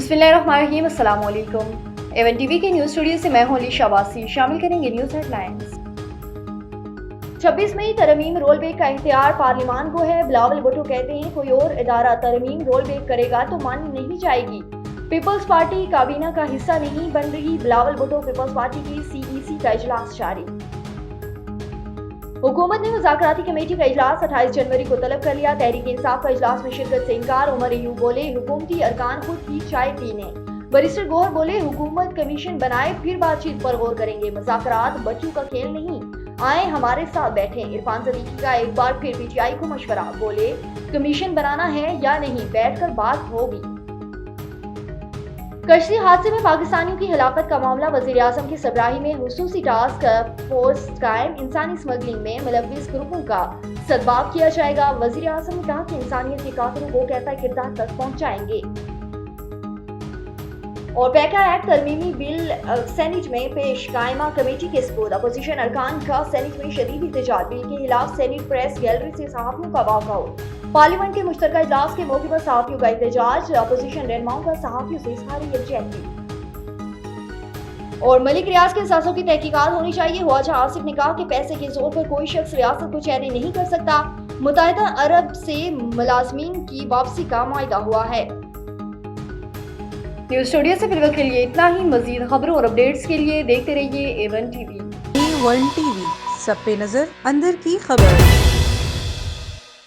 बिस्मिल्लाहिर्रहमानिर्रहीम, अस्सलाम वालेकुम। एवन टीवी के न्यूज़ स्टूडियो से मैं हूं अली शाबासी। शामिल करेंगे न्यूज़ हेडलाइंस। 26 मई तरमीम रोल बैक का इख्तियार पार्लियामान को है। बिलावल भुट्टो कहते हैं कोई और इदारा तरमीम रोल बैक करेगा तो मानी नहीं जाएगी। पीपल्स पार्टी काबीना का हिस्सा नहीं बन रही। बिलावल भुट्टो। पीपल्स पार्टी की CEC का इजलास जारी। हुकूमत ने मुज़ाकराती कमेटी का इजलास 28 जनवरी को तलब कर लिया। तहरीक इंसाफ का इजलास में शिरकत से इनकार। उमर अयूब बोले हुकूमती अरकान खुद ही चाय पीने। बैरिस्टर गौहर बोले हुकूमत कमीशन बनाए फिर बातचीत पर गौर करेंगे। मुज़ाकरात बच्चों का खेल नहीं, आए हमारे साथ बैठे। इरफान सदीकी का एक बार फिर PTI को मशवरा। बोले कमीशन बनाना है या नहीं, बैठकर बात होगी। कश्ती हादसे में पाकिस्तानियों की हलाकत का मामला। वज़ीर आज़म की सरबराही में हुसूसी टास्क फोर्स कायम। इंसानी स्मगलिंग में मुलव्विस ग्रुपों का सदबाब किया जाएगा। वज़ीर आज़म ने कहा कि इंसानियत के कातिलों को कहता किरदार तक पहुंचाएंगे। और पैका एक्ट तरमीमी बिल सेनेट में पेश। कायमा कमेटी के सपोर्ट। अपोजिशन अरकान का सेनेट में शदीद एहतजाज। बिल के खिलाफ सेनेट प्रेस गैलरी से सहाफ़ियों का वॉकआउट। पार्लियामेंट के मुश्तरका इजलास के मौके पर सहाफ़ियों का एहतजाज। अपोजिशन रहनुमाओं का सहाफ़ियों से इज़हार यकजहती। और मलिक रियाज के एहसासों की तहकीकात होनी चाहिए। ख्वाजा आसिफ ने कहा कि पैसे के जोर पर कोई शख्स रियासत को चैन नहीं कर सकता। मुत्तहिदा अरब से मुलाजमीन की वापसी का मुआहदा हुआ है। न्यूज़ स्टूडियो से फिलहाल के लिए इतना ही। मजीद खबरों और अपडेट्स के लिए देखते रहिए A1 TV। A1 TV, सब पे नजर, अंदर की खबर।